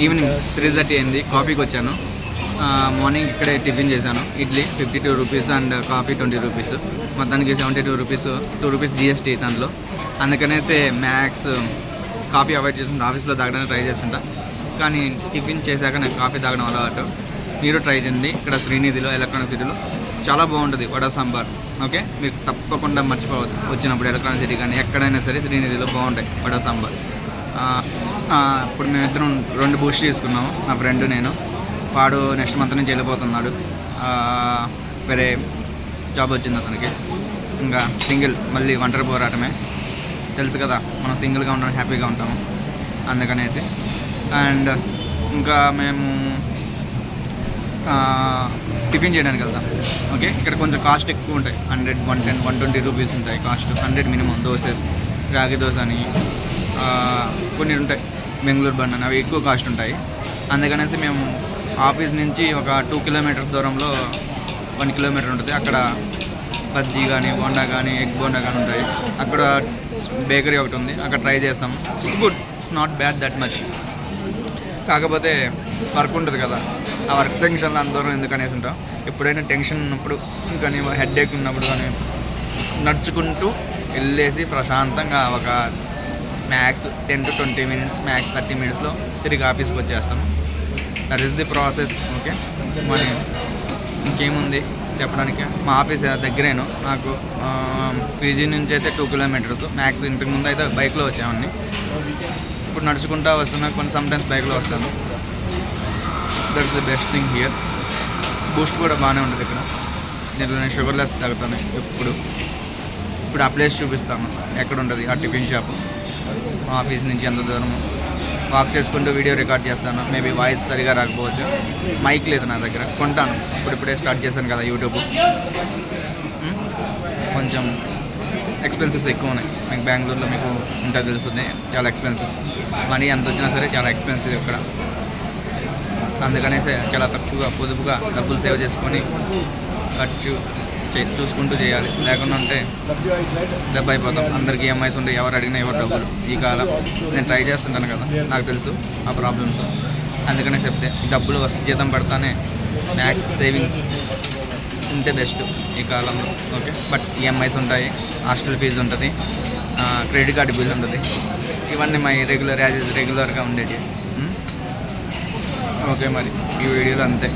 Evening 3:30 అయింది. కాఫీకి వచ్చాను. మార్నింగ్ ఇక్కడే టిఫిన్ చేశాను. Idli 52 rupees and coffee 20 rupees, మొత్తానికి 72 రూపీస్, 2 రూపీస్ జిఎస్టీ దాంట్లో. అందుకనేసి మ్యాక్స్ కాఫీ అవాయిడ్ చేస్తుంటా, ఆఫీస్లో తాగడానికి ట్రై చేస్తుంటా. కానీ టిఫిన్ చేశాక నాకు కాఫీ తాగడం అలవాటు. మీరు ట్రై చేయండి. ఇక్కడ శ్రీనిధిలో, ఎలక్ట్రానిక్ సిటీలో చాలా బాగుంటుంది వడ సాంబార్. ఓకే, మీరు తప్పకుండా మర్చిపోవద్దు వచ్చినప్పుడు. ఎలక్ట్రానిక్ సిటీ కానీ ఎక్కడైనా సరే శ్రీనిధిలో బాగుంటాయి వడ సాంబార్. ఇప్పుడు మేమిద్దరం 2 బూస్ట్ తీసుకున్నాము, నా ఫ్రెండ్ నేను. వాడు నెక్స్ట్ మంత్ నుంచి వెళ్ళిపోతున్నాడు, వేరే జాబ్ వచ్చింది అతనికి. ఇంకా సింగిల్, మళ్ళీ ఒంటరి పోరాటమే. తెలుసు కదా, మనం సింగిల్గా ఉండడం హ్యాపీగా ఉంటాము, అందుకనేసి. అండ్ ఇంకా మేము టిఫిన్ చేయడానికి వెళ్తాం. ఓకే, ఇక్కడ కొంచెం కాస్ట్ ఎక్కువ ఉంటాయి. 100, 110, 120 రూపీస్ ఉంటాయి కాస్ట్. 100 మినిమం. దోసెస్, రాగి దోశ అని కొన్ని ఉంటాయి, బెంగళూరు బన్ అని, అవి ఎక్కువ కాస్ట్ ఉంటాయి. అందుకనేసి మేము ఆఫీస్ నుంచి ఒక 2 కిలోమీటర్స్ దూరంలో 1 కిలోమీటర్ ఉంటుంది. అక్కడ బజ్జీ కానీ, బోండా కానీ, ఎగ్ బోండా కానీ ఉంటాయి. అక్కడ బేకరీ ఒకటి ఉంది, అక్కడ ట్రై చేస్తాం. Good, it's not bad that much. కాకపోతే వర్క్ ఉంటుంది కదా, ఆ వర్క్ టెన్షన్లో అందరం ఎందుకనేసి ఉంటాం. ఎప్పుడైనా టెన్షన్ ఉన్నప్పుడు కానీ, హెడ్ఏక్ ఉన్నప్పుడు కానీ నడుచుకుంటూ వెళ్ళేసి ప్రశాంతంగా ఒక మ్యాక్స్ 10 to 20 మినిట్స్, మ్యాక్స్ 30 మినిట్స్లో తిరిగి ఆఫీస్కి వచ్చేస్తాం. That is the process. Okay, మరి ఇంకేముంది చెప్పడానికి. మా ఆఫీస్ దగ్గరేను నాకు. పీజీ నుంచి అయితే 2 కిలోమీటర్స్ మ్యాక్స్. ఇంతకు ముందు అయితే బైక్లో వచ్చామని, ఇప్పుడు నడుచుకుంటూ వస్తున్నా. కొన్ని సమ్టైమ్స్ బైక్లో వస్తాను. That's the best thing here. Boost కూడా బాగానే ఉంటుంది ఇక్కడ. దీంట్లో నేను షుగర్లెస్ తాగుతాను ఇప్పుడు ఆ ప్లేస్ చూపిస్తాను ఎక్కడ ఉంటుంది ఆ టిఫిన్ షాపు. మా ఆఫీస్ నుంచి ఎంత దూరం వాక్ చేసుకుంటూ వీడియో రికార్డ్ చేస్తాను. మేబీ వాయిస్ సరిగా రాకపోవచ్చు, మైక్ లేదు నా దగ్గర. కొంటాను, ఇప్పుడే స్టార్ట్ చేశాను కదా యూట్యూబ్. కొంచెం ఎక్స్పెన్సెస్ ఎక్కువ ఉన్నాయి. మీకు బెంగళూరులో మీకు ఇంకా తెలుస్తుంది, చాలా ఎక్స్పెన్సివ్. మనీ ఎంత వచ్చినా సరే చాలా ఎక్స్పెన్సివ్ ఇక్కడ. అందుకనేసి చాలా తక్కువగా, పొదుపుగా డబ్బులు సేవ్ చేసుకొని ఖర్చు చూసుకుంటూ చేయాలి. లేకుండా ఉంటే దెబ్బ అయిపోతాం. అందరికీ ఈఎంఐస్ ఉంటాయి, ఎవరు అడిగినా ఎవరు డబ్బులు. ఈ కాలం నేను ట్రై చేస్తుంటాను కదా, నాకు తెలుసు ఆ ప్రాబ్లమ్స్. అందుకనే చెప్తే డబ్బులు జీతం పడతానే మ్యాక్స్ సేవింగ్స్ ఉంటే బెస్ట్ ఈ కాలంలో. ఓకే, బట్ ఈఎంఐస్ ఉంటాయి, హాస్టల్ ఫీజు ఉంటుంది, క్రెడిట్ కార్డు బిల్ ఉంటుంది. ఇవన్నీ మై రెగ్యులర్గా ఉండేవి. ఓకే, మరి ఈ వీడియోలో అంతే.